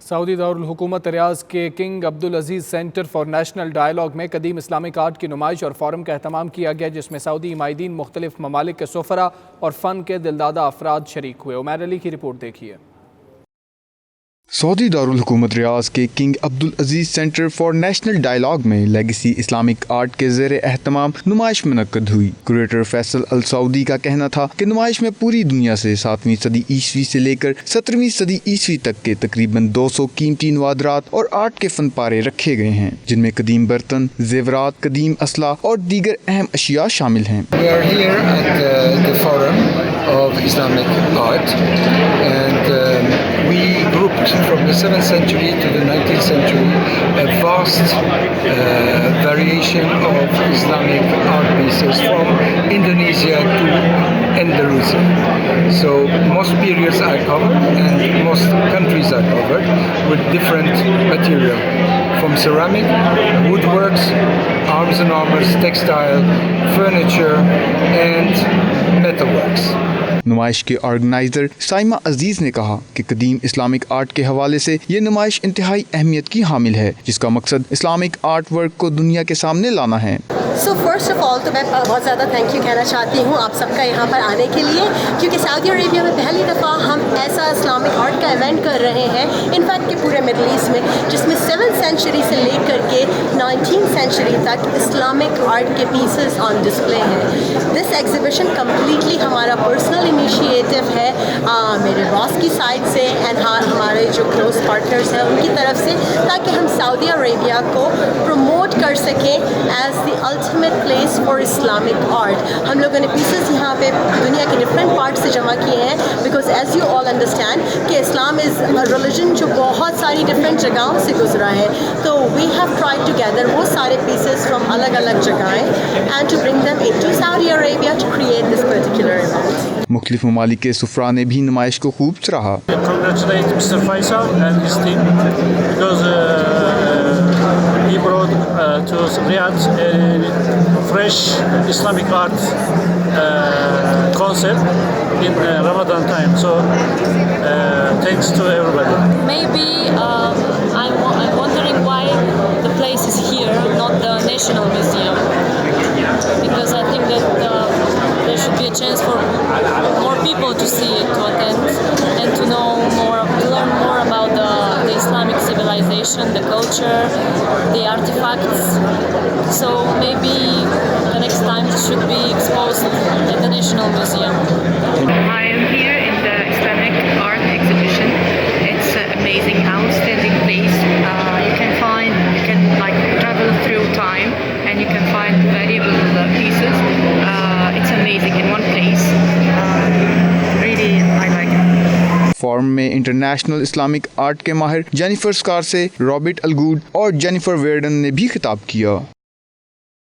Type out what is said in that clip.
سعودی دارالحکومت ریاض کے King Abdulaziz centre for national dialogue میں قدیم اسلامک آرٹ کی نمائش اور فورم کا اہتمام کیا گیا، جس میں سعودی مائدین، مختلف ممالک کے سفراء اور فن کے دلدادہ افراد شریک ہوئے۔ عمیر علی کی رپورٹ دیکھیے۔ سعودی دارالحکومت ریاض کے King Abdulaziz centre for national dialogue میں لیگیسی اسلامک آرٹ کے زیر اہتمام نمائش منعقد ہوئی۔ کیوریٹر فیصل السعودی کا کہنا تھا کہ نمائش میں پوری دنیا سے 7ویں صدی عیسوی سے لے کر 17ویں صدی عیسوی تک کے تقریباً 200 قیمتی نوادرات اور آرٹ کے فن پارے رکھے گئے ہیں، جن میں قدیم برتن، زیورات، قدیم اسلحہ اور دیگر اہم اشیاء شامل ہیں۔ We are here at the Forum of Islamic Art, and we grouped from the 7th century to the 19th century a vast variation of Islamic art pieces from Indonesia to Andalusia. So most periods are covered and most countries are covered with different material, from ceramic, woodworks, arms and armors, textile, furniture and metalworks. نمائش کے organiser Saima عزیز نے کہا کہ قدیم Islamic art کے حوالے سے یہ نمائش انتہائی اہمیت کی حامل ہے، جس کا مقصد اسلامک آرٹ ورک کو دنیا کے سامنے لانا ہے۔ سو فرسٹ آف آل تو میں بہت زیادہ تھینک یو کہنا چاہتی ہوں آپ سب کا یہاں پر آنے کے لیے، کیونکہ سعودی عربیہ میں پہلی دفعہ ہم ایسا اسلامک آرٹ کا ایونٹ کر رہے ہیں، انفیکٹ کہ پورے مڈل ایسٹ میں، جس میں 7th سینچری سے لے کر کے 19th سینچری تک اسلامک آرٹ کے پیسز آن ڈسپلے ہیں۔ دس ایگزیبیشن کمپلیٹلی ہمارا پرسنل انیشیٹو ہے، میرے باس کی سائڈ سے اینڈ ہمارے جو کلوز پارٹنرز ہیں ان کی طرف سے، تاکہ ہم سعودی عربیہ کو پروموٹ کر سکیں as the ultimate place for Islamic art. ہم لوگوں نے پیسز یہاں پہ دنیا کے ڈفرینٹ پارٹ سے جمع کیے ہیں، because as you all understand کہ اسلام از ریلیجن جو بہت ساری ڈفرینٹ جگہوں سے گزرا ہے، تو we have try to gather وہ سارے پیسز فرام الگ الگ جگہیں and to bring them in to Saudi Arabia to create this particular event. مختلف ممالک کے سفراء نے بھی نمائش کو خوب سراہا۔ Congratulate Mr. Faisal and his team because he brought to Riyadh a fresh Islamic art concept in Ramadan time. So thanks to everybody. Maybe I'm wondering why the place is here, not the National Museum, because I think that there should be a chance for more people to see it, to attend, and to know more, to learn more about the Islamic civilization, the culture, the artifacts. So maybe the next time it should be exposed at the National Museum. I am here in the Islamic art exhibition. It's an amazing, outstanding place. You can like travel through time, and you can find valuable pieces. It's amazing in one place. Really, I like it. Forum میں international Islamic art کے ماہر Jennifer اسکارسے، Robert الگوڈ اور Jennifer ویرڈن نے بھی خطاب کیا۔